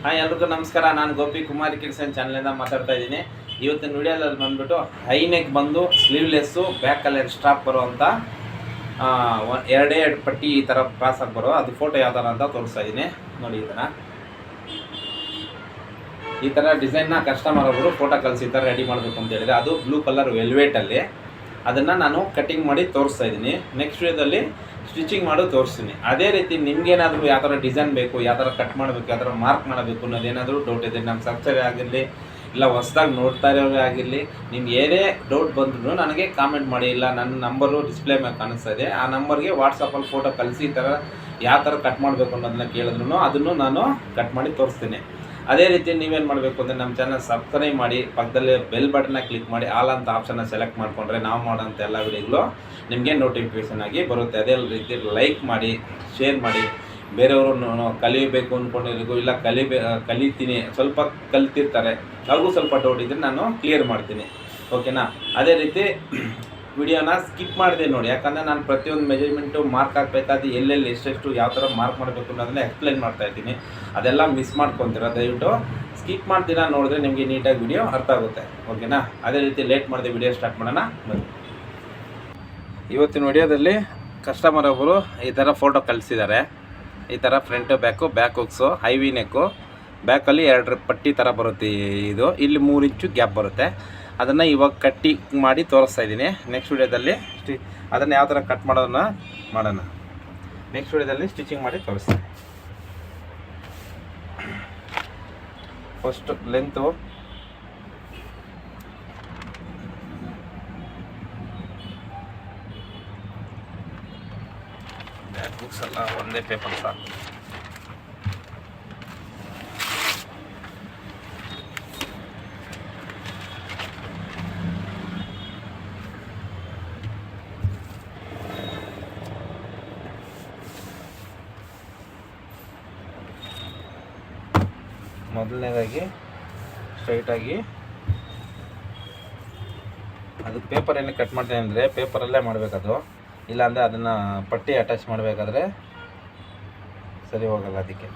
Hi ಎಲ್ರಿಗೂ ನಮಸ್ಕಾರ. ನಾನು ಗೋಪಿ ಕುಮಾರ್ ಕಿಡ್ಸನ್ ಚಾನಲಿಂದ ಮಾತಾಡ್ತಾ ಇದ್ದೀನಿ. ಇವತ್ತಿನ ವಿಡಿಯೋದಲ್ಲಿ ಬಂದುಬಿಟ್ಟು ಹೈ ನೆಕ್ ಬಂದು ಸ್ಲೀವ್ಲೆಸ್ಸು ಬ್ಯಾಕ್ ಕಲರ್ ಸ್ಟಾಪ್ ಬರುವಂಥ ಎರಡೇ ಎರಡು ಪಟ್ಟಿ ಈ ಥರ ಕ್ರಾಸ್ ಆಗಿ ಬರೋ ಅದು ಫೋಟೋ ಯಾವ ಥರ ಅಂತ ತೋರಿಸ್ತಾ ಇದ್ದೀನಿ ನೋಡಿ. ಈ ಥರ ಡಿಸೈನ್ನ ಕಸ್ಟಮರ್ ಒಬ್ಬರು ಫೋಟೋ ಕಳಿಸಿ ಈ ಥರ ರೆಡಿ ಮಾಡಬೇಕು ಅಂತ ಹೇಳಿದರೆ ಅದು ಬ್ಲೂ ಕಲರ್ ವೆಲ್ವೇಟಲ್ಲಿ ಅದನ್ನು ನಾನು ಕಟಿಂಗ್ ಮಾಡಿ ತೋರಿಸ್ತಾ ಇದ್ದೀನಿ. ನೆಕ್ಸ್ಟ್ ವಿಡಿಯೋದಲ್ಲಿ ಸ್ಟಿಚಿಂಗ್ ಮಾಡೋದು ತೋರಿಸ್ತೀನಿ. ಅದೇ ರೀತಿ ನಿಮ್ಗೇನಾದರೂ ಯಾವ ಥರ ಡಿಸೈನ್ ಬೇಕು, ಯಾವ ಥರ ಕಟ್ ಮಾಡಬೇಕು, ಯಾವ ಥರ ಮಾರ್ಕ್ ಮಾಡಬೇಕು ಅನ್ನೋದೇನಾದರೂ ಡೌಟ್ ಇದೆ, ನಮ್ಮ ಸಬ್ಸ್ಕ್ರೈಬ್ ಆಗಿರಲಿ ಇಲ್ಲ ಹೊಸ್ದಾಗಿ ನೋಡ್ತಾ ಇರೋರೇ ಆಗಿರಲಿ, ನಿಮ್ಗೆ ಏನೇ ಡೌಟ್ ಬಂದ್ರೂ ನನಗೆ ಕಾಮೆಂಟ್ ಮಾಡಿ. ಇಲ್ಲ ನನ್ನ ನಂಬರು ಡಿಸ್ಪ್ಲೇ ಮೇಲೆ ಕಾಣಿಸ್ತಾ ಇದೆ, ಆ ನಂಬರ್ಗೆ ವಾಟ್ಸಪ್ಪಲ್ಲಿ ಫೋಟೋ ಕಳಿಸಿ ಈ ಥರ ಯಾವ ಥರ ಕಟ್ ಮಾಡಬೇಕು ಅನ್ನೋದನ್ನ ಕೇಳಿದ್ರು ಅದನ್ನು ನಾನು ಕಟ್ ಮಾಡಿ ತೋರಿಸ್ತೀನಿ. ಅದೇ ರೀತಿ ನೀವೇನು ಮಾಡಬೇಕು ಅಂದರೆ ನಮ್ಮ ಚಾನಲ್ ಸಬ್ಸ್ಕ್ರೈಬ್ ಮಾಡಿ, ಪಕ್ಕದಲ್ಲಿ ಬೆಲ್ ಬಟನ್ನ ಕ್ಲಿಕ್ ಮಾಡಿ ಆಲ್ ಅಂತ ಆಪ್ಷನ್ನ ಸೆಲೆಕ್ಟ್ ಮಾಡಿಕೊಂಡ್ರೆ ನಾವು ಮಾಡೋಂಥ ಎಲ್ಲ ವಿಡಿಯೋಗಳು ನಿಮಗೆ ನೋಟಿಫಿಕೇಷನ್ ಆಗಿ ಬರುತ್ತೆ. ಅದೇ ರೀತಿ ಲೈಕ್ ಮಾಡಿ, ಶೇರ್ ಮಾಡಿ, ಬೇರೆಯವರು ಕಲಿಯಬೇಕು ಅಂದ್ಕೊಂಡಿರಿಗೂ ಇಲ್ಲ ಕಲಿತೀನಿ ಸ್ವಲ್ಪ ಕಲಿತಿರ್ತಾರೆ ಅವ್ರಿಗೂ ಸ್ವಲ್ಪ ಡೌಟ್ ಇದ್ದರೆ ನಾನು ಕ್ಲಿಯರ್ ಮಾಡ್ತೀನಿ, ಓಕೆನಾ. ಅದೇ ರೀತಿ ವಿಡಿಯೋನ ಸ್ಕಿಪ್ ಮಾಡಿದೆ ನೋಡಿ, ಯಾಕಂದರೆ ನಾನು ಪ್ರತಿಯೊಂದು ಮೆಜರ್ಮೆಂಟು ಮಾರ್ಕ್ ಹಾಕಬೇಕಾದ್ರೆ ಎಲ್ಲೆಲ್ಲಿ ಎಷ್ಟೆಷ್ಟು ಯಾವ ಥರ ಮಾರ್ಕ್ ಮಾಡಬೇಕು ಅನ್ನೋದನ್ನ ಎಕ್ಸ್ಪ್ಲೈನ್ ಮಾಡ್ತಾಯಿದ್ದೀನಿ. ಅದೆಲ್ಲ ಮಿಸ್ ಮಾಡ್ಕೊತೀರ, ದಯವಿಟ್ಟು ಸ್ಕಿಪ್ ಮಾಡ್ತೀರಾ ನೋಡಿದ್ರೆ ನಿಮಗೆ ನೀಟಾಗಿ ವಿಡಿಯೋ ಅರ್ಥ ಆಗುತ್ತೆ, ಓಕೆನಾ. ಅದೇ ರೀತಿ ಲೇಟ್ ಮಾಡಿದೆ ವಿಡಿಯೋ ಸ್ಟಾರ್ಟ್ ಮಾಡೋಣ ಬನ್ನಿ. ಇವತ್ತಿನ ವಿಡಿಯೋದಲ್ಲಿ ಕಸ್ಟಮರ್ ಒಬ್ಬರು ಈ ಥರ ಫೋಟೋ ಕಳಿಸಿದ್ದಾರೆ. ಈ ಥರ ಫ್ರಂಟು ಬ್ಯಾಕ್ ಹುಕ್ಸು ಹೈವಿ ನೆಕ್ಕು, ಬ್ಯಾಕಲ್ಲಿ 2 ಪಟ್ಟಿ ಥರ ಬರುತ್ತೆ. ಇದು ಇಲ್ಲಿ 3 ಇಂಚು ಗ್ಯಾಪ್ ಬರುತ್ತೆ. ಅದನ್ನು ಇವಾಗ ಕಟ್ಟಿ ಮಾಡಿ ತೋರಿಸ್ತಾ ಇದ್ದೀನಿ. ನೆಕ್ಸ್ಟ್ ವಿಡಿಯೋದಲ್ಲಿ ಅದನ್ನು ಯಾವ ಥರ ಕಟ್ ಮಾಡೋದನ್ನ ಮಾಡೋಣ. ನೆಕ್ಸ್ಟ್ ವಿಡಿಯೋದಲ್ಲಿ ಸ್ಟಿಚಿಂಗ್ ಮಾಡಿ ತೋರಿಸ್ತೀನಿ. ಫಸ್ಟ್ ಲೆಂತು ಬ್ಯಾಕ್ ಬುಕ್ಸ್ ಎಲ್ಲ ಒಂದೇ ಪೇಪರ್ ಸಾಕು. ಮೊದಲನೇದಾಗಿ ಸ್ಟ್ರೈಟಾಗಿ ಅದು ಪೇಪರ್ ಏನಕ್ಕೆ ಕಟ್ ಮಾಡ್ತೇನೆ ಅಂದರೆ ಪೇಪರಲ್ಲೇ ಮಾಡಬೇಕದು, ಇಲ್ಲಾಂದರೆ ಅದನ್ನು ಪಟ್ಟಿ ಅಟ್ಯಾಚ್ ಮಾಡಬೇಕಾದ್ರೆ ಸರಿ ಹೋಗಲ್ಲ. ಅದಕ್ಕೆ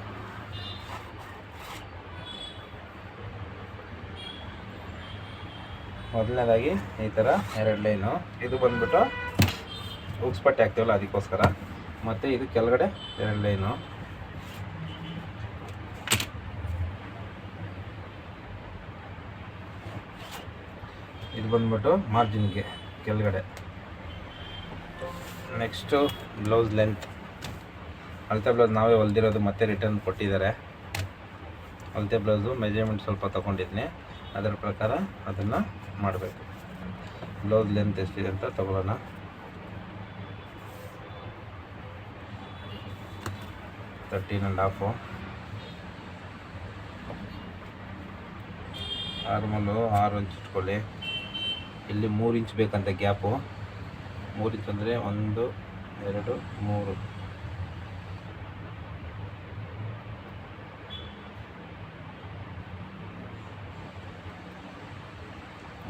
ಮೊದಲನೇದಾಗಿ ಈ ಥರ 2 ಲೈನು, ಇದು ಬಂದ್ಬಿಟ್ಟು ಉಕ್ಸ್ ಪಟ್ಟಿ ಹಾಕ್ತೀವಲ್ಲ ಅದಕ್ಕೋಸ್ಕರ, ಮತ್ತು ಇದು ಕೆಳಗಡೆ 2 ಲೈನು. ಇದು ಬಂದ್ಬಿಟ್ಟು ಮಾರ್ಜಿನ್ಗೆ ಕೆಳಗಡೆ. ನೆಕ್ಸ್ಟು ಬ್ಲೌಸ್ ಲೆಂತ್, ಅಳತೆ ಬ್ಲೌಸ್ ನಾವೇ ಹೊಲ್ದಿರೋದು ಮತ್ತೆ ರಿಟರ್ನ್ ಕೊಟ್ಟಿದ್ದಾರೆ. ಅಳತೆ ಬ್ಲೌಸು ಮೆಜರ್ಮೆಂಟ್ ಸ್ವಲ್ಪ ತೊಗೊಂಡಿದ್ದೀನಿ, ಅದರ ಪ್ರಕಾರ ಅದನ್ನು ಮಾಡಬೇಕು. ಬ್ಲೌಸ್ ಲೆಂತ್ ಎಷ್ಟಿದೆ ಅಂತ ತೊಗೊಳ್ಳೋಣ. $13.5. ನಾರ್ಮಲು 6 ಇಂಚ್ ಇಟ್ಕೊಳ್ಳಿ. ಇಲ್ಲಿ 3 ಇಂಚ್ ಬೇಕಂತ ಗ್ಯಾಪು. 3 ಇಂಚ್ ಅಂದರೆ 1 2 3,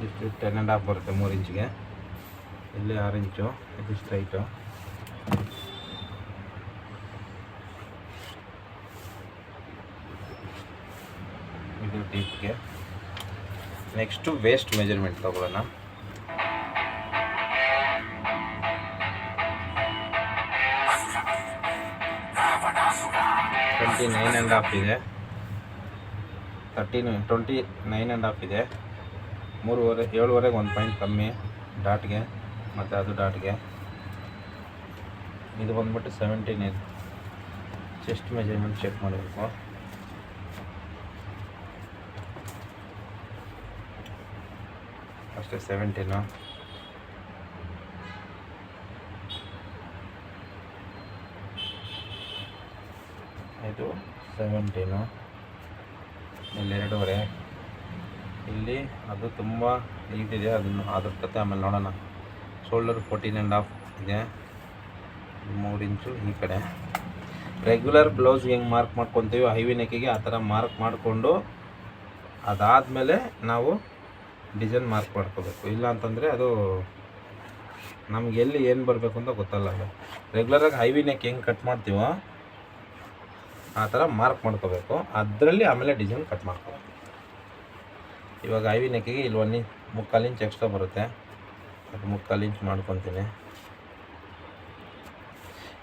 ಇಷ್ಟು 10.5 ಬರುತ್ತೆ 3 ಇಂಚಿಗೆ. ಇಲ್ಲಿ 6 ಇಂಚು, ಇದು ಸ್ಟ್ರೈಟು. ಇದು ಡೀಪ್ಗೆ. ನೆಕ್ಸ್ಟು ವೇಸ್ಟ್ ಮೆಜರ್ಮೆಂಟ್ ತಗೊಳ್ಳೋಣ. 29.5 ಇದೆ. 29.5 ಇದೆ. 7.5 1 ಪಾಯಿಂಟ್ ಕಮ್ಮಿ ಡಾಟ್ಗೆ, ಮತ್ತು ಅದು ಡಾಟ್ಗೆ. ಇದು ಬಂದ್ಬಿಟ್ಟು 17 ಇದೆ. ಚೆಸ್ಟ್ ಮೆಜರ್ಮೆಂಟ್ ಚೆಕ್ ಮಾಡಬೇಕು. ಅಷ್ಟೇ 17. ಇದು 17. ಇಲ್ಲಿ 2.5. ಇಲ್ಲಿ ಅದು ತುಂಬ ಈಟಿದೆ, ಅದನ್ನು ಅದ್ರ ಕತೆ ಆಮೇಲೆ ನೋಡೋಣ. ಶೋಲ್ಡರ್ 14.5 ಇದೆ. 3 ಇಂಚು ಈ ಕಡೆ. ರೆಗ್ಯುಲರ್ ಬ್ಲೌಸ್ಗೆ ಹೆಂಗೆ ಮಾರ್ಕ್ ಮಾಡ್ಕೊತೀವಿ ಹೈವಿ ನೆಕ್ಕಿಗೆ ಆ ಥರ ಮಾರ್ಕ್ ಮಾಡಿಕೊಂಡು ಅದಾದಮೇಲೆ ನಾವು ಡಿಸೈನ್ ಮಾರ್ಕ್ ಮಾಡ್ಕೋಬೇಕು. ಇಲ್ಲ ಅಂತಂದರೆ ಅದು ನಮ್ಗೆ ಎಲ್ಲಿ ಏನು ಬರಬೇಕು ಅಂತ ಗೊತ್ತಲ್ಲ. ಅದು ರೆಗ್ಯುಲರಾಗಿ ಹೈವಿ ನೆಕ್ ಹೆಂಗೆ ಕಟ್ ಮಾಡ್ತೀವೋ ಆ ಥರ ಮಾರ್ಕ್ ಮಾಡ್ಕೋಬೇಕು. ಅದರಲ್ಲಿ ಆಮೇಲೆ ಡಿಸೈನ್ ಕಟ್ ಮಾಡ್ಕೋಬೇಕು. ಇವಾಗ ಐವಿ ನೆಕ್ಕಿಗೆ ಇಲ್ಲಿ 1.25 ಇಂಚ್ ಎಕ್ಸ್ಟ್ರಾ ಬರುತ್ತೆ, ಅದು 3/4 ಇಂಚ್ ಮಾಡ್ಕೊತೀನಿ.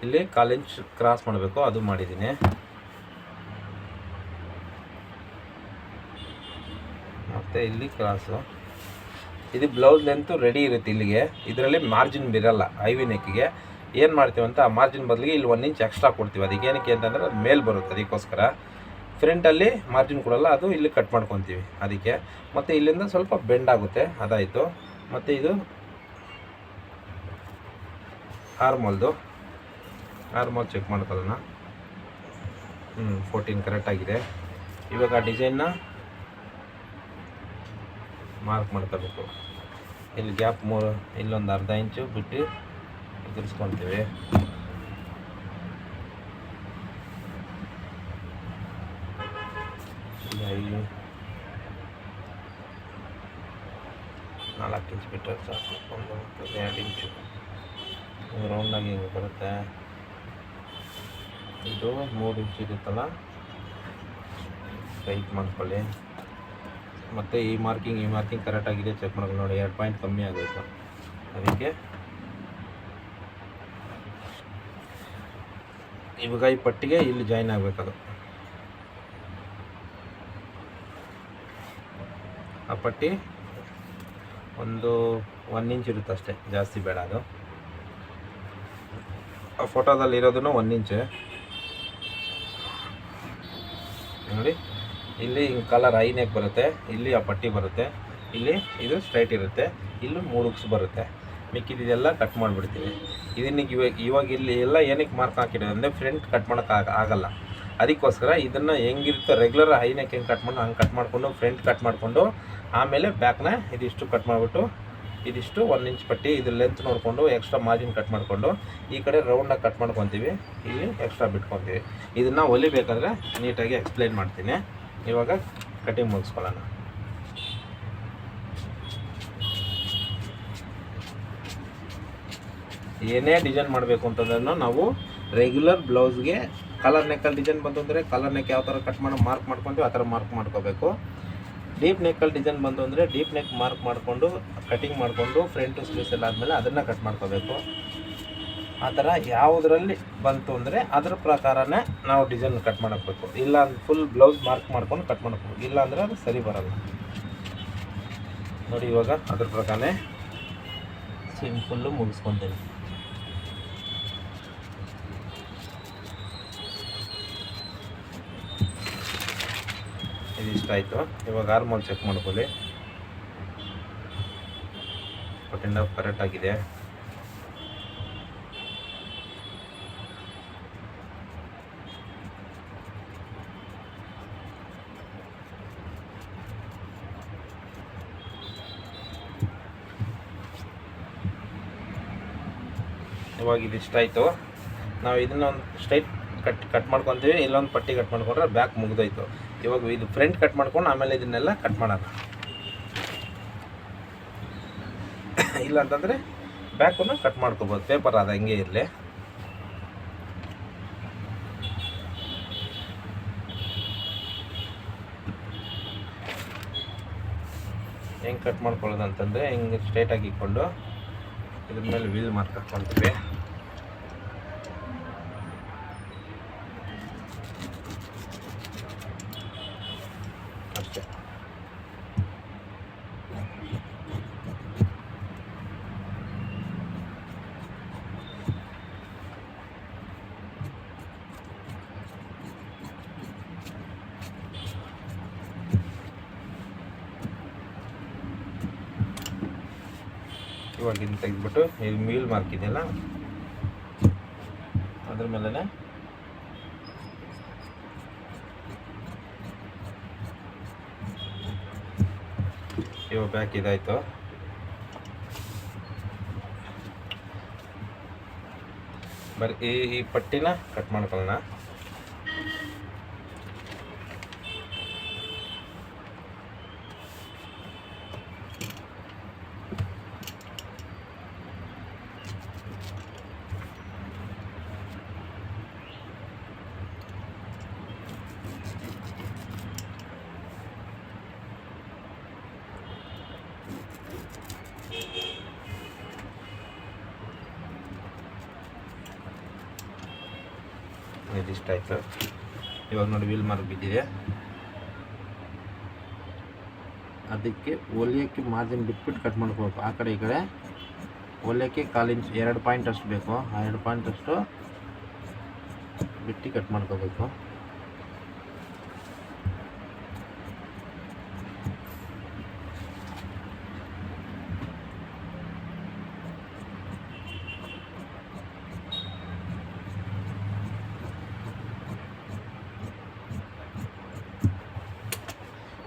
ಇಲ್ಲಿ 1/4 ಇಂಚ್ ಕ್ರಾಸ್ ಮಾಡಬೇಕು, ಅದು ಮಾಡಿದ್ದೀನಿ. ಮತ್ತು ಇಲ್ಲಿ ಕ್ರಾಸು. ಇದು ಬ್ಲೌಸ್ ಲೆಂತು ರೆಡಿ ಇರುತ್ತೆ ಇಲ್ಲಿಗೆ. ಇದರಲ್ಲಿ ಮಾರ್ಜಿನ್ ಇರಲ್ಲ. ಐವಿ ನೆಕ್ಕಿಗೆ ಏನು ಮಾಡ್ತೀವಿ ಅಂತ ಆ ಮಾರ್ಜಿನ್ ಬದಲಿಗೆ ಇಲ್ಲಿ 1 ಇಂಚ್ ಎಕ್ಸ್ಟ್ರಾ ಕೊಡ್ತೀವಿ. ಅದಕ್ಕೆ ಏನಕ್ಕೆ ಅಂತಂದರೆ ಅದು ಮೇಲೆ ಬರುತ್ತೆ, ಅದಕ್ಕೋಸ್ಕರ. ಫ್ರಂಟಲ್ಲಿ ಮಾರ್ಜಿನ್ ಕೊಡಲ್ಲ, ಅದು ಇಲ್ಲಿ ಕಟ್ ಮಾಡ್ಕೊತೀವಿ ಅದಕ್ಕೆ. ಮತ್ತು ಇಲ್ಲಿಂದ ಸ್ವಲ್ಪ ಬೆಂಡ್ ಆಗುತ್ತೆ, ಅದಾಯಿತು. ಮತ್ತು ಇದು ಆರ್ಮೋಲ್ ಚೆಕ್ ಮಾಡ್ಕೊಳ್ಳೋಣ. 14 ಕರೆಕ್ಟಾಗಿದೆ. ಇವಾಗ ಆ ಡಿಸೈನ್ನ ಮಾರ್ಕ್ ಮಾಡ್ಕೋಬೇಕು. ಇಲ್ಲಿ ಗ್ಯಾಪ್ ಇಲ್ಲೊಂದು ಅರ್ಧ ಇಂಚು ಬಿಟ್ಟು ಎದುರಿಸ್ಕೊತೀವಿ. ಇಲ್ಲಿ 4 ಇಂಚ್ ಬಿಟ್ಟರೆ ಸಾಕು. 2 ಇಂಚು ರೌಂಡಾಗಿ ಹಿಂಗೆ ಬರುತ್ತೆ. ಇದು 3 ಇಂಚ್ ಇರುತ್ತಲ್ಲ, ಟೈಟ್ ಮಾಡ್ಕೊಳ್ಳಿ. ಮತ್ತು ಈ ಮಾರ್ಕಿಂಗ್ ಕರೆಕ್ಟಾಗಿದೆ ಚೆಕ್ ಮಾಡ್ಕೊಂಡು ನೋಡಿ. 2 ಪಾಯಿಂಟ್ ಕಮ್ಮಿ ಆಗೋಯ್ತು. ಅದಕ್ಕೆ ಇವಾಗ ಈ ಪಟ್ಟಿಗೆ ಇಲ್ಲಿ ಜಾಯಿನ್ ಆಗಬೇಕದು. ಆ ಪಟ್ಟಿ ಒಂದು 1 ಇಂಚ್ ಇರುತ್ತೆ ಅಷ್ಟೇ, ಜಾಸ್ತಿ ಬೇಡ. ಅದು ಆ ಫೋಟೋದಲ್ಲಿ ಇರೋದನ್ನು 1 ಇಂಚ್ ನೋಡಿ. ಇಲ್ಲಿ ಕಲರ್ ಐ ನೆಕ್ ಬರುತ್ತೆ, ಇಲ್ಲಿ ಆ ಪಟ್ಟಿ ಬರುತ್ತೆ, ಇಲ್ಲಿ ಇದು ಸ್ಟ್ರೈಟ್ ಇರುತ್ತೆ, ಇಲ್ಲಿ 3 ಉಕ್ಸ್ ಬರುತ್ತೆ. ಮಿಕ್ಕಿದೆಲ್ಲ ಕಟ್ ಮಾಡಿಬಿಡ್ತೀವಿ. ಇದನ್ನ ಇವಾಗ ಇಲ್ಲಿ ಎಲ್ಲ ಏನಕ್ಕೆ ಮಾರ್ಕ್ ಹಾಕಿರೋದು ಅಂದರೆ ಫ್ರಂಟ್ ಕಟ್ ಮಾಡೋಕ್ಕೆ ಆಗಲ್ಲ. ಅದಕ್ಕೋಸ್ಕರ ಇದನ್ನು ಹೆಂಗಿರುತ್ತೆ ರೆಗ್ಯುಲರ್ ಐ ನೆಕ್ ಹೆಂಗೆ ಕಟ್ ಮಾಡಿ ಹಂಗೆ ಕಟ್ ಮಾಡಿಕೊಂಡು ಫ್ರಂಟ್ ಕಟ್ ಮಾಡಿಕೊಂಡು ಆಮೇಲೆ ಬ್ಯಾಕ್ನ ಇದಿಷ್ಟು ಕಟ್ ಮಾಡಿಬಿಟ್ಟು ಇದಿಷ್ಟು 1 ಇಂಚ್ ಪಟ್ಟಿ ಇದು ಲೆಂತ್ ನೋಡಿಕೊಂಡು ಎಕ್ಸ್ಟ್ರಾ ಮಾರ್ಜಿನ್ ಕಟ್ ಮಾಡಿಕೊಂಡು ಈ ಕಡೆ ರೌಂಡಾಗಿ ಕಟ್ ಮಾಡ್ಕೊತೀವಿ, ಇಲ್ಲಿ ಎಕ್ಸ್ಟ್ರಾ ಬಿಟ್ಕೊತೀವಿ. ಇದನ್ನು ಹೊಲಿಬೇಕಾದ್ರೆ ನೀಟಾಗಿ ಎಕ್ಸ್ಪ್ಲೈನ್ ಮಾಡ್ತೀನಿ. ಇವಾಗ ಕಟಿಂಗ್ ಮುಗಿಸ್ಕೊಳ್ಳೋಣ. ಏನೇ ಡಿಸೈನ್ ಮಾಡಬೇಕು ಅಂತಂದ್ರೂ ನಾವು ರೆಗ್ಯುಲರ್ ಬ್ಲೌಸ್ಗೆ ಕಲರ್ ನೆಕ್ಕಲ್ಲಿ ಡಿಸೈನ್ ಬಂತು ಅಂದರೆ ಕಲರ್ ನೆಕ್ ಯಾವ ಥರ ಕಟ್ ಮಾಡಿ ಮಾರ್ಕ್ ಮಾಡ್ಕೊತೀವಿ ಆ ಥರ ಮಾರ್ಕ್ ಮಾಡ್ಕೋಬೇಕು. ಡೀಪ್ ನೆಕ್ಕಲ್ಲಿ ಡಿಸೈನ್ ಬಂತು ಅಂದರೆ ಡೀಪ್ ನೆಕ್ ಮಾರ್ಕ್ ಮಾಡಿಕೊಂಡು ಕಟಿಂಗ್ ಮಾಡಿಕೊಂಡು ಫ್ರಂಟು ಸ್ಲೀವ್ಸ್ ಎಲ್ಲ ಆದಮೇಲೆ ಅದನ್ನು ಕಟ್ ಮಾಡ್ಕೋಬೇಕು. ಆ ಥರ ಯಾವುದರಲ್ಲಿ ಬಂತು ಅಂದರೆ ಅದ್ರ ಪ್ರಕಾರನೇ ನಾವು ಡಿಸೈನ್ ಕಟ್ ಮಾಡಬೇಕು. ಇಲ್ಲ ಅಂದ್ರೆ ಫುಲ್ ಬ್ಲೌಸ್ ಮಾರ್ಕ್ ಮಾಡ್ಕೊಂಡು ಕಟ್ ಮಾಡಬೇಕು, ಇಲ್ಲ ಅಂದರೆ ಅದು ಸರಿ ಬರೋಲ್ಲ ನೋಡಿ. ಇವಾಗ ಅದ್ರ ಪ್ರಕಾರನೇ ಸಿಂಪಲ್ಲು ಮುಗಿಸ್ಕೊತೀನಿ. ಇದಿಷ್ಟ ಆಯಿತು. ಇವಾಗ ಆರ್ಮೋಲ್ ಚೆಕ್ ಮಾಡ್ಕೊಳ್ಳಿ. 14.5 ಕರೆಕ್ಟ್ ಆಗಿದೆ. ಇವಾಗ ಇದಿಷ್ಟ ಆಯಿತು. ನಾವು ಇದನ್ನೊಂದು ಸ್ಟ್ರೈಟ್ ಕಟ್ ಮಾಡ್ಕೊತೀವಿ, ಇಲ್ಲೊಂದು ಪಟ್ಟಿ ಕಟ್ ಮಾಡ್ಕೊಂಡ್ರೆ ಬ್ಯಾಕ್ ಮುಗಿದೋಯ್ತು. ಇವಾಗ ಇದು ಫ್ರಂಟ್ ಕಟ್ ಮಾಡ್ಕೊಂಡು ಆಮೇಲೆ ಇದನ್ನೆಲ್ಲ ಕಟ್ ಮಾಡೋಣ. ಇಲ್ಲ ಅಂತಂದರೆ ಬ್ಯಾಕನ್ನು ಕಟ್ ಮಾಡ್ಕೋಬೋದು, ಪೇಪರ್ ಅದು ಹಂಗೆ ಇರಲಿ. ಹೆಂಗೆ ಕಟ್ ಮಾಡ್ಕೊಳ್ಳೋದು ಅಂತಂದರೆ ಹಿಂಗೆ ಸ್ಟ್ರೈಟಾಗಿ ಇಟ್ಕೊಂಡು ಇದ್ರ ಮೇಲೆ ವೀಲ್ ಮಾರ್ಕ್ ಹಾಕ್ಕೊಳ್ತೀವಿ ಅಷ್ಟೇ. ಇವಾಗ ಇದನ್ನು ತೆಗೆದ್ಬಿಟ್ಟು ಇದು ವೀಲ್ ಮಾರ್ಕ್ ಇದೆಯಲ್ಲ ಅದ್ರ ಮೇಲೆ ಇವಾಗ ಬ್ಯಾಕ್ ಇದಾಯಿತು. ಬರೀ ಈ ಪಟ್ಟಿನ ಕಟ್ ಮಾಡ್ಕೊಳ್ಳೋಣ. ಇದಿಷ್ಟ ಆಯಿತು. ಇವಾಗ ನೋಡಿ ವೀಲ್ ಮಾರ್ಕ್ ಬಿದ್ದಿದೆ, ಅದಕ್ಕೆ ಹೊಲಿಯೋಕ್ಕೆ ಮಾರ್ಜಿನ್ ಬಿಟ್ಬಿಟ್ಟು ಕಟ್ ಮಾಡ್ಕೋಬೇಕು. ಆ ಕಡೆ ಈ ಕಡೆ ಹೊಲಿಯೋಕ್ಕೆ 1/4 ಇಂಚ್ 2 ಪಾಯಿಂಟ್ ಅಷ್ಟು ಬೇಕು. ಆ 2 ಪಾಯಿಂಟ್ ಅಷ್ಟು ಬಿಟ್ಟು ಕಟ್ ಮಾಡ್ಕೋಬೇಕು.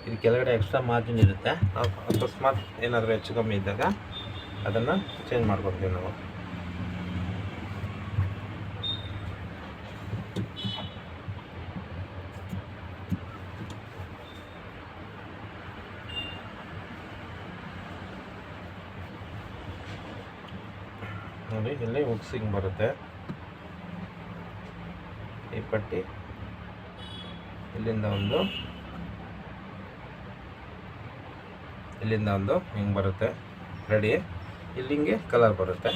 ಇದು ಕೆಳಗಡೆ ಎಕ್ಸ್ಟ್ರಾ ಮಾರ್ಜಿನ್ ಇರುತ್ತೆ, ನಾವು ಅಕಸ್ಮಾತ್ ಏನಾದರೂ ಹೆಚ್ಚು ಕಮ್ಮಿ ಇದ್ದಾಗ ಅದನ್ನು ಚೇಂಜ್ ಮಾಡ್ಕೊತೀವಿ ನಾವು. ನೋಡಿ ಇಲ್ಲಿ ಹುಕ್ಸಿಂಗ್ ಬರುತ್ತೆ, ಈ ಪಟ್ಟಿ ಇಲ್ಲಿಂದ ಒಂದು ಹಿಂಗೆ ಬರುತ್ತೆ ರೆಡಿ. ಇಲ್ಲಿ ಹಿಂಗೆ ಕಲರ್ ಬರುತ್ತೆ,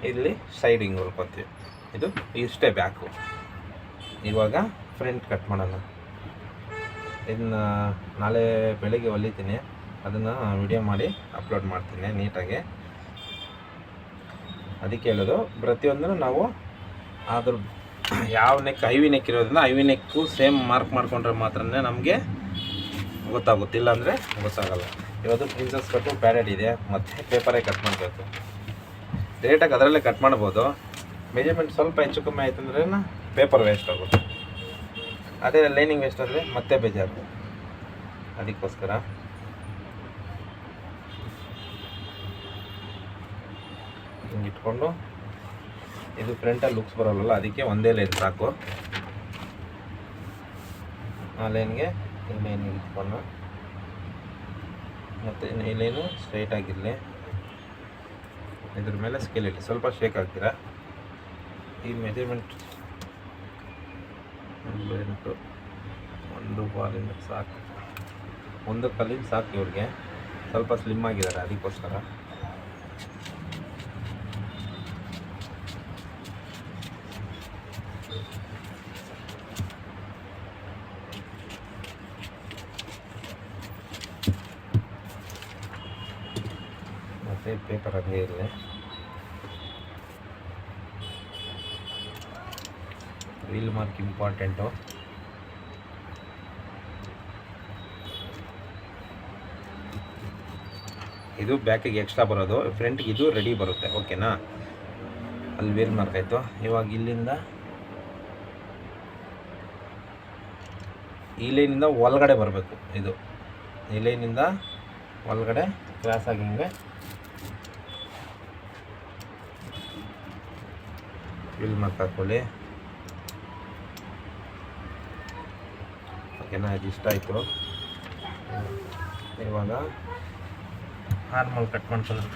ಇಲ್ಲಿ ಸೈಡ್ ಹಿಂಗೆ ಹೊಲ್ಕೊತೀವಿ. ಇದು ಇಷ್ಟೇ ಬ್ಯಾಕು. ಇವಾಗ ಫ್ರಂಟ್ ಕಟ್ ಮಾಡೋಣ. ಇದನ್ನ ನಾಳೆ ಬೆಳಿಗ್ಗೆ ಹೊಲಿತೀನಿ, ಅದನ್ನು ವಿಡಿಯೋ ಮಾಡಿ ಅಪ್ಲೋಡ್ ಮಾಡ್ತೀನಿ ನೀಟಾಗಿ. ಅದಕ್ಕೆ ಹೇಳೋದು, ಪ್ರತಿಯೊಂದನ್ನು ನಾವು ಅದ್ರ ಯಾವ ನೆಕ್ ಐವಿ ನೆಕ್ ಇರೋದ್ರಿಂದ ಐವಿ ನೆಕ್ಕು ಸೇಮ್ ಮಾರ್ಕ್ ಮಾಡಿಕೊಂಡ್ರೆ ಮಾತ್ರ ನಮಗೆ ಗೊತ್ತಾಗುತ್ತಿಲ್ಲ ಅಂದರೆ ಗೊತ್ತಾಗಲ್ಲ. ಇವತ್ತು ಪ್ರಿನ್ಸಸ್ ಕಟ್ಟು ಪ್ಯಾಡೆಡ್ ಇದೆ, ಮತ್ತು ಪೇಪರೇ ಕಟ್ ಮಾಡಬೇಕು. ಡೈರೆಕ್ಟಾಗಿ ಅದರಲ್ಲೇ ಕಟ್ ಮಾಡ್ಬೋದು. ಮೆಜರ್ಮೆಂಟ್ ಸ್ವಲ್ಪ ಹೆಚ್ಚು ಕಮ್ಮಿ ಆಯಿತು ಅಂದ್ರೆ ಪೇಪರ್ ವೇಸ್ಟ್ ಆಗುತ್ತೆ, ಅದೇ ಲೈನಿಂಗ್ ವೇಸ್ಟ್ ಆದರೆ ಮತ್ತೆ ಬೇಜಾರು. ಅದಕ್ಕೋಸ್ಕರ ಹಿಂಗೆ ಇಟ್ಕೊಂಡು, ಇದು ಫ್ರಂಟಲ್ಲಿ ಲುಕ್ಸ್ ಬರೋಲ್ಲ, ಅದಕ್ಕೆ ಒಂದೇ ಲೈನ್ ಸಾಕು. ಆ ಲೈನ್ಗೆ ಈ ಲೈನ್ ಇಟ್ಕೊಂಡು, ಮತ್ತು ಈ ಲೈನು ಸ್ಟ್ರೈಟ್ ಆಗಿರಲಿ. ಇದ್ರ ಮೇಲೆ ಸ್ಕೇಲ್ ಇಟ್ಟು ಸ್ವಲ್ಪ ಶೇಕ್ ಆಗ್ತೀರಾ. ಈ ಮೆಜರ್ಮೆಂಟ್ ಒಂದು ಬಾಲಿಂದ ಸಾಕು, ಒಂದು ಕಲ್ಲಿಂದ ಸಾಕು. ಇವ್ರಿಗೆ ಸ್ವಲ್ಪ ಸ್ಲಿಮ್ ಆಗಿದ್ದಾರೆ, ಅದಕ್ಕೋಸ್ಕರ. ಮತ್ತು ಪೇಪರ್ ಹಂಗೆ ಇರಲಿ. Wheel mark important. ಇದು ಬ್ಯಾಕಿಗೆ ಎಕ್ಸ್ಟ್ರಾ ಬರೋದು, ಫ್ರಂಟ್ಗೆ ಇದು ರೆಡಿ ಬರುತ್ತೆ. ಓಕೆನಾ? ಅಲ್ಲಿ ವೀಲ್ ಮಾರ್ಕ್ ಆಯಿತು. ಇವಾಗ ಇಲ್ಲಿಂದ ಈ ಲೈನಿಂದ ಒಳಗಡೆ ಬರಬೇಕು. ಇದು ಈ ಲೈನಿಂದ ಒಳಗಡೆ ಕ್ರಾಸ್ ಆಗಿ ಹಿಂಗೆ ವೀಲ್ ಮಾರ್ಕ್ ಹಾಕೊಳ್ಳಿ. ಓಕೆನಾ? ಇದು ಇಷ್ಟ ಆಯಿತು. ಇವಾಗ ನಾರ್ಮಲ್ ಕಟ್ ಮಾಡ್ಕೊಳ್ಳೋಣ.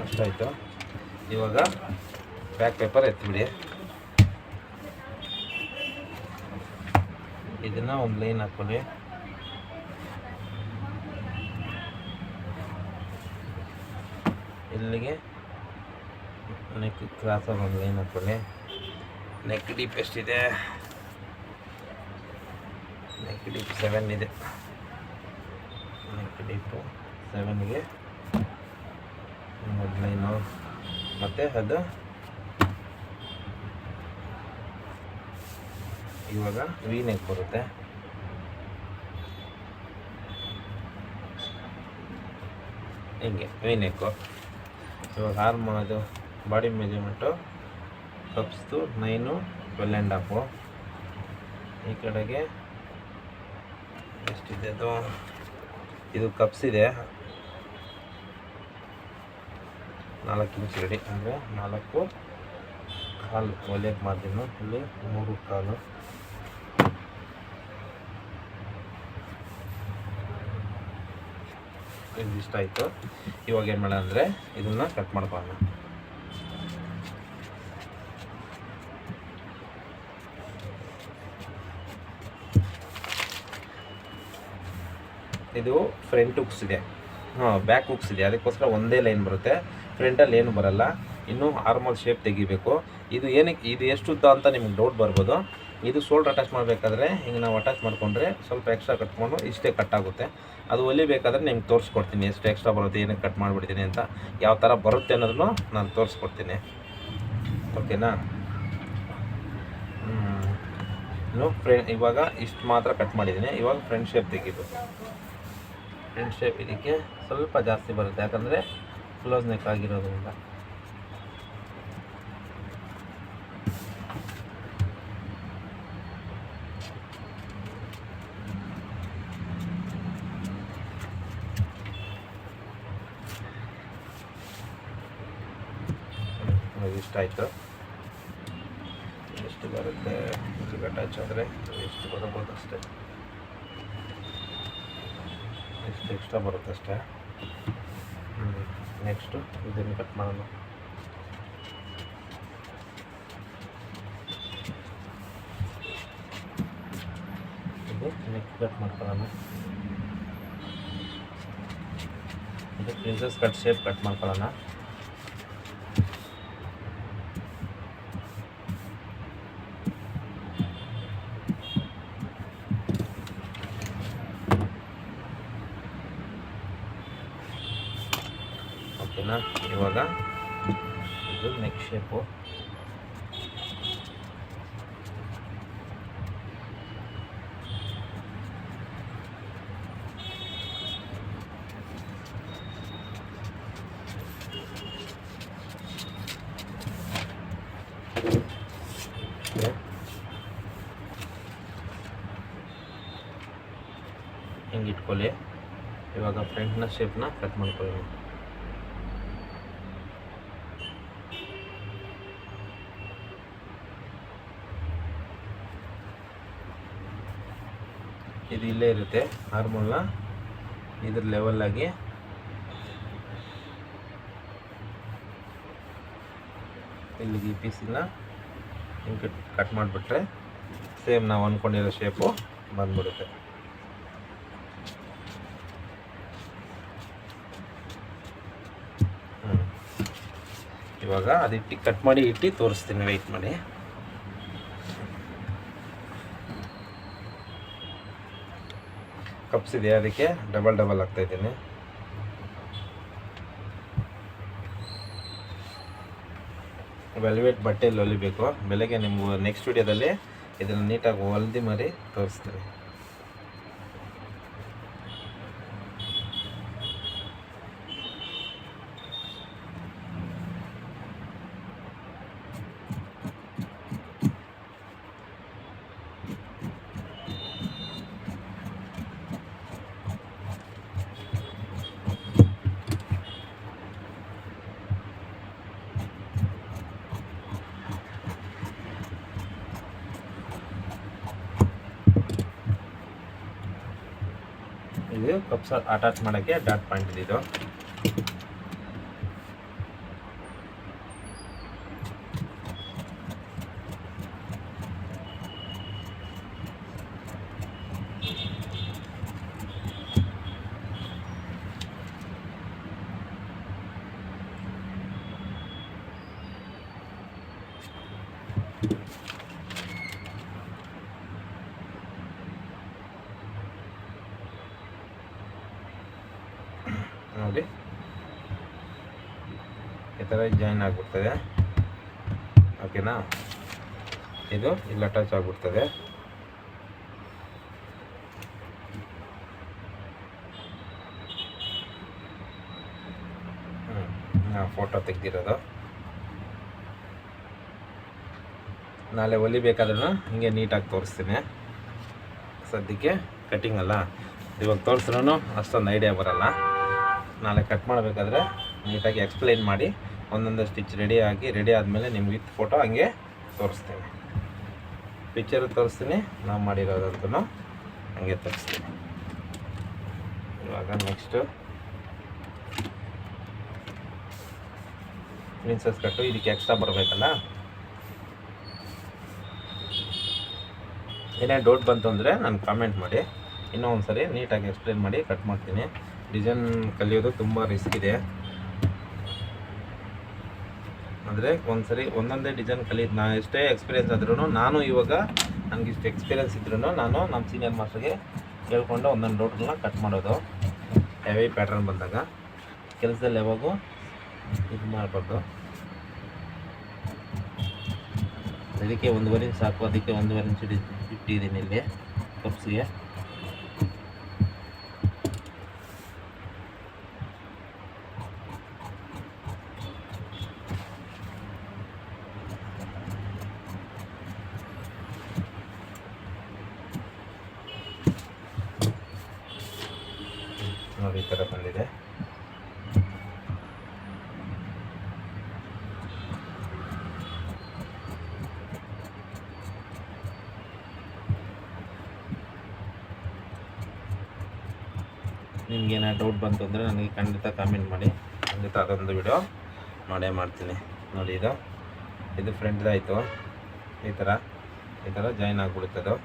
ಅಷ್ಟಾಯಿತು. ಇವಾಗ ಬ್ಯಾಕ್ ಪೇಪರ್ ಎತ್ತಿಬಿಡಿ. ಇದನ್ನು ಒಂದು ಲೈನ್ ಹಾಕ್ಕೊಳ್ಳಿ. ಇಲ್ಲಿಗೆ ನೆಕ್ ಕ್ರಾಸಾಗಿ ಒಂದು ಲೈನ್ ಹಾಕ್ಕೊಳ್ಳಿ. ನೆಕ್ ಡೀಪ್ ಎಷ್ಟಿದೆ? ನೆಕ್ ಡೀಪ್ 7 ಇದೆ. ನೆಕ್ ಡೀಪು 7ಗೆ ಒಂದು ಲೈನು, ಮತ್ತು ಅದು ಇವಾಗ ವಿ ನೆಕ್ ಬರುತ್ತೆ. ಹಿಂಗೆ ವಿ ನೆಕ್ಕು. ಇವಾಗ ಆರ್ಮ್ ಅದು ಬಾಡಿ ಮೆಜರ್ಮೆಂಟು ಕಪ್ಸ್ದು 9, 12.5. ಈ ಕಡೆಗೆ ಎಷ್ಟಿದೆ ಅದು? ಇದು ಕಪ್ಸ್ ಇದೆ 4 ಇಂಚ್ ರೆಡಿ, ಅಂದರೆ 4.25 ಹೊಲಿಯಕ್ಕೆ ಮಾರ್ಜಿನ್ನು. ಇಲ್ಲಿ 3.25. ಇಷ್ಟ ಆಯಿತು. ಇವಾಗ ಏನು ಮಾಡೋಣ ಅಂದರೆ ಇದನ್ನು ಕಟ್ ಮಾಡ್ಕೊಳ್ಳೋಣ. ಇದು ಫ್ರಂಟ್ ಹುಕ್ಸ್ ಇದೆ, ಬ್ಯಾಕ್ ಹುಕ್ಸ್ ಇದೆ, ಅದಕ್ಕೋಸ್ಕರ ಒಂದೇ ಲೈನ್ ಬರುತ್ತೆ, ಫ್ರಂಟಲ್ಲಿ ಏನು ಬರಲ್ಲ. ಇನ್ನೂ ಆರ್ಮಲ್ ಶೇಪ್ ತೆಗಿಬೇಕು. ಇದು ಏನಕ್ಕೆ, ಇದು ಎಷ್ಟು ಉದ್ದ ಅಂತ ನಿಮ್ಗೆ ಡೌಟ್ ಬರ್ಬೋದು. ಇದು ಶೋಲ್ಡ್ರ್ ಅಟ್ಯಾಚ್ ಮಾಡಬೇಕಾದ್ರೆ ಹಿಂಗೆ ನಾವು ಅಟ್ಯಾಚ್ ಮಾಡಿಕೊಂಡ್ರೆ ಸ್ವಲ್ಪ ಎಕ್ಸ್ಟ್ರಾ ಕಟ್ಕೊಂಡು ಇಷ್ಟೇ ಕಟ್ಟಾಗುತ್ತೆ. ಅದು ಹೊಲಿಬೇಕಾದ್ರೆ ನಿಮ್ಗೆ ತೋರಿಸ್ಕೊಡ್ತೀನಿ ಎಷ್ಟು ಎಕ್ಸ್ಟ್ರಾ ಬರುತ್ತೆ, ಏನಕ್ಕೆ ಕಟ್ ಮಾಡಿಬಿಡ್ತೀನಿ ಅಂತ, ಯಾವ ಥರ ಬರುತ್ತೆ ಅನ್ನೋದನ್ನು ನಾನು ತೋರಿಸ್ಕೊಡ್ತೀನಿ. ಓಕೆನಾ? ಇನ್ನು ಇವಾಗ ಇಷ್ಟು ಮಾತ್ರ ಕಟ್ ಮಾಡಿದ್ದೀನಿ. ಇವಾಗ ಫ್ರಂಟ್ ಶೇಪ್ ತೆಗಿಬೇಕು. ಫ್ರಂಟ್ ಶೇಪ್ ಇದಕ್ಕೆ ಸ್ವಲ್ಪ ಜಾಸ್ತಿ ಬರುತ್ತೆ, ಯಾಕಂದರೆ ಕ್ಲೋಸ್ ನೆಕ್ ಆಗಿರೋದ್ರಿಂದ. ಇಷ್ಟ ಆಯಿತು. ಎಷ್ಟು ಬರುತ್ತೆ ಇದಕ್ಕೆ ಅಟ್ಯಾಚ್ ಆದರೆ ಎಷ್ಟು ಬರಬಹುದು ಅಷ್ಟೇ, ಎಷ್ಟು ಎಕ್ಸ್ಟ್ರಾ ಬರುತ್ತೆ ಅಷ್ಟೇ. ನೆಕ್ಸ್ಟು ಇದನ್ನು ಕಟ್ ಮಾಡೋಣ. ಇದು ನೆಕ್ ಕಟ್ ಮಾಡ್ಕೊಳ್ಳೋಣ. ಇದು ಪ್ರಿನ್ಸಸ್ ಕಟ್ ಶೇಪ್ ಕಟ್ ಮಾಡ್ಕೊಳ್ಳೋಣ. ಓಕೆನಾ? ಇವಾಗ ಇದು ನೆಕ್ ಶೇಪು. ಹಿಂಗೆ ಇಟ್ಕೊಳ್ಳಿ. ಇವಾಗ ಫ್ರಂಟ್ನ ಶೇಪ್ನ ಕಟ್ ಮಾಡ್ಕೊಳ್ಳಿ. ಇದು ಇಲ್ಲೇ ಇರುತ್ತೆ ಆರ್ಮಲ್ನ, ಇದ್ರ ಲೆವೆಲ್ಲಾಗಿ ಇಲ್ಲಿಗೆ ಈ ಪೀಸನ್ನ ಹಿಂಗೆ ಕಟ್ ಮಾಡಿಬಿಟ್ರೆ ಸೇಮ್ ನಾವು ಅಂದ್ಕೊಂಡಿರೋ ಶೇಪು ಬಂದ್ಬಿಡುತ್ತೆ. ಇವಾಗ ಅದಿಟ್ಟು ಕಟ್ ಮಾಡಿ ಇಟ್ಟು ತೋರಿಸ್ತೀನಿ, ವೆಯ್ಟ್ ಮಾಡಿ. ಕಪ್ಸ್ ಇದೆ, ಅದಕ್ಕೆ ಡಬಲ್ ಹಾಕ್ತಾ ಇದ್ದೀನಿ. ವೆಲ್ವೆಟ್ ಬಟ್ಟೆಯಲ್ಲಿ ಹೊಲಿಬೇಕು. ಬೆಳಗ್ಗೆ ನಿಮ್ಗೆ ನೆಕ್ಸ್ಟ್ ವಿಡಿಯೋದಲ್ಲಿ ಇದನ್ನು ನೀಟಾಗಿ ಹೊಲ್ದಿ ಮಾಡಿ ತೋರಿಸ್ತೀನಿ. ಇದು ಕಪ್ಸ್ ಅಟ್ಯಾಚ್ ಮಾಡೋಕ್ಕೆ ಡಾಟ್ ಪಾಯಿಂಟ್ ಇದು. ನೋಡಿ ಈ ಥರ ಜಾಯಿನ್ ಆಗಿಬಿಡ್ತದೆ. ಓಕೆನಾ? ಇದು ಇಲ್ಲಿ ಅಟ್ಯಾಚ್ ಆಗಿಬಿಡ್ತದೆ. ಫೋಟೋ ತೆಗೆದಿರೋದು. ನಾಳೆ ಹೊಲಿಬೇಕಾದ್ರೂ ಹಿಂಗೆ ನೀಟಾಗಿ ತೋರಿಸ್ತೀನಿ. ಸದ್ಯಕ್ಕೆ ಕಟ್ಟಿಂಗ್ ಅಲ್ಲ, ಇವಾಗ ತೋರಿಸ್ರೂ ಅಷ್ಟೊಂದು ಐಡಿಯಾ ಬರಲ್ಲ. ನಾಳೆ ಕಟ್ ಮಾಡಬೇಕಾದ್ರೆ ನೀಟಾಗಿ ಎಕ್ಸ್ಪ್ಲೈನ್ ಮಾಡಿ ಒಂದೊಂದು ಸ್ಟಿಚ್ ರೆಡಿ ಆದಮೇಲೆ ನಿಮ್ಗೆ ವಿತ್ ಫೋಟೋ ಹಂಗೆ ತೋರಿಸ್ತೀನಿ. ಪಿಕ್ಚರ್ ತೋರಿಸ್ತೀನಿ, ನಾವು ಮಾಡಿರೋದಂತೂ ಹಂಗೆ ತೋರಿಸ್ತೀನಿ. ಇವಾಗ ನೆಕ್ಸ್ಟು ಪ್ರಿನ್ಸಸ್ ಕಟ್ಟು. ಇದಕ್ಕೆ ಎಕ್ಸ್ಟ್ರಾ ಬರಬೇಕಲ್ಲ. ಏನೇ ಡೌಟ್ ಬಂತು ಅಂದರೆ ನಾನು ಕಾಮೆಂಟ್ ಮಾಡಿ. ಇನ್ನೂ ಒಂದು ಸರಿ ನೀಟಾಗಿ ಎಕ್ಸ್ಪ್ಲೇನ್ ಮಾಡಿ ಕಟ್ ಮಾಡ್ತೀನಿ. ಡಿಸೈನ್ ಕಲಿಯೋದು ತುಂಬ ರಿಸ್ಕ್ ಇದೆ, ಅಂದರೆ ಒಂದ್ಸರಿ ಒಂದೊಂದೇ ಡಿಸೈನ್ ನಾ ಎಷ್ಟೇ ಎಕ್ಸ್ಪೀರಿಯೆನ್ಸ್ ಆದ್ರೂ, ನಾನು ಇವಾಗ ನನಗೆ ಇಷ್ಟು ಎಕ್ಸ್ಪೀರಿಯೆನ್ಸ್ ಇದ್ರೂ ನಾನು ನಮ್ಮ ಸೀನಿಯರ್ ಮಾಸ್ಟರ್ಗೆ ಕೇಳ್ಕೊಂಡು ಒಂದೊಂದು ಡೌಟ್ಗಳನ್ನ ಕಟ್ ಮಾಡೋದು. ಹೆವಿ ಪ್ಯಾಟ್ರನ್ ಬಂದಾಗ ಕೆಲಸದಲ್ಲಿ ಯಾವಾಗೂ ಇದು ಮಾಡಬಾರ್ದು. ಅದಕ್ಕೆ 1.5 ಇಂಚ್ ಸಾಕು, ಅದಕ್ಕೆ 1.5 ಇಂಚ್ ಇಟ್ಟಿದ್ದೀನಿ ಇಲ್ಲಿ ಕಪ್ಸ್ಗೆ. ನೋಡಿ ಈ ಥರ ಬಂದಿದೆ. ನಿಮ್ಗೇನಾದ್ರು ಡೌಟ್ ಬಂತು ಅಂದರೆ ನನಗೆ ಖಂಡಿತ ಕಾಮೆಂಟ್ ಮಾಡಿ, ಖಂಡಿತ ಅದೊಂದು ವಿಡಿಯೋ ಮಾಡೇ ಮಾಡ್ತೀನಿ. ನೋಡಿ ಇದು ಫ್ರಂಟ್ದಾಯಿತು, ಈ ಥರ ಜಾಯಿನ್ ಆಗಿಬಿಡುತ್ತದು.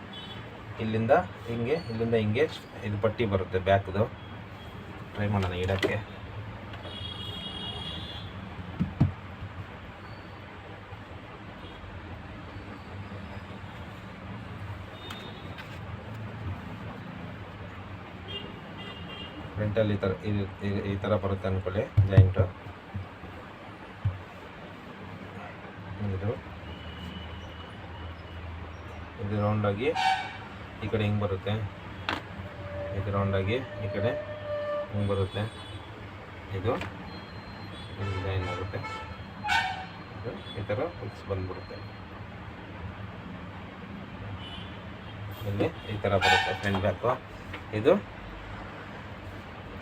ಇಲ್ಲಿಂದ ಹಿಂಗೆ ಇದು ಪಟ್ಟಿ ಬರುತ್ತೆ ಬ್ಯಾಕ್ದು. ಟ್ರೈ ಮಾಡೋಣ ಇಡೋಕ್ಕೆ. ಫ್ರಂಟಲ್ಲಿ ಈ ಥರ ಬರುತ್ತೆ ಅಂದ್ಕೊಳ್ಳಿ ಜಾಯಿಂಟು. ಇದು ರೌಂಡಾಗಿ ಈ ಕಡೆ ಹಿಂಗೆ ಬರುತ್ತೆ, ಇದು ರೌಂಡಾಗಿ ಈ ಕಡೆ ಹಿಂಗೆ ಬರುತ್ತೆ. ಇದು ಜಾಯಿನ್ ಆಗುತ್ತೆ, ಇದು ಈ ಥರ ಫಿಕ್ಸ್ ಬಂದ್ಬಿಡುತ್ತೆ. ಇಲ್ಲಿ ಈ ಥರ ಬರುತ್ತೆ ಫ್ರಂಟ್ ಬ್ಯಾಕು. ಇದು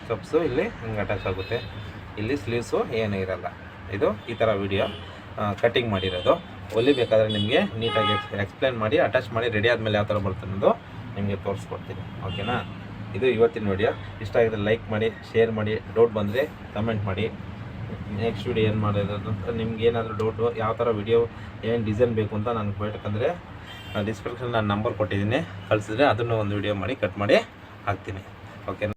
ಕಪ್ಸು ಇಲ್ಲಿ ಹಿಂಗೆ ಅಟ್ಯಾಚ್ ಆಗುತ್ತೆ. ಇಲ್ಲಿ ಸ್ಲೀವ್ಸು ಏನೂ ಇರಲ್ಲ. ಇದು ಈ ಥರ ವಿಡಿಯೋ ಕಟ್ಟಿಂಗ್ ಮಾಡಿರೋದು. ಹೊಲಿಬೇಕಾದ್ರೆ ನಿಮಗೆ ನೀಟಾಗಿ ಎಕ್ಸ್ಪ್ಲೇನ್ ಮಾಡಿ ಅಟ್ಯಾಚ್ ಮಾಡಿ ರೆಡಿ ಆದಮೇಲೆ ಯಾವ ಥರ ಬರುತ್ತೆ ಅನ್ನೋದು ನಿಮಗೆ ತೋರಿಸ್ಕೊಡ್ತೀನಿ. ಓಕೆನಾ? ಇದು ಇವತ್ತಿನ ವಿಡಿಯೋ. ಇಷ್ಟ ಆಗಿದ್ರೆ ಲೈಕ್ ಮಾಡಿ, ಶೇರ್ ಮಾಡಿ, ಡೌಟ್ ಬಂದರೆ ಕಮೆಂಟ್ ಮಾಡಿ. ನೆಕ್ಸ್ಟ್ ವಿಡಿಯೋ ಏನು ಮಾಡೋದು ಅಂತ ನಿಮ್ಗೆ ಏನಾದರೂ ಡೌಟು, ಯಾವ ಥರ ವಿಡಿಯೋ ಏನು ಡಿಸೈನ್ ಬೇಕು ಅಂತ ನನಗೆ ಬೇಕಂದರೆ ಡಿಸ್ಕ್ರಿಪ್ಷನ್ ನಾನು ನಂಬರ್ ಕೊಟ್ಟಿದ್ದೀನಿ, ಕಳಿಸಿದ್ರೆ ಅದನ್ನು ಒಂದು ವಿಡಿಯೋ ಮಾಡಿ ಕಟ್ ಮಾಡಿ ಹಾಕ್ತೀನಿ. ಓಕೆನಾ?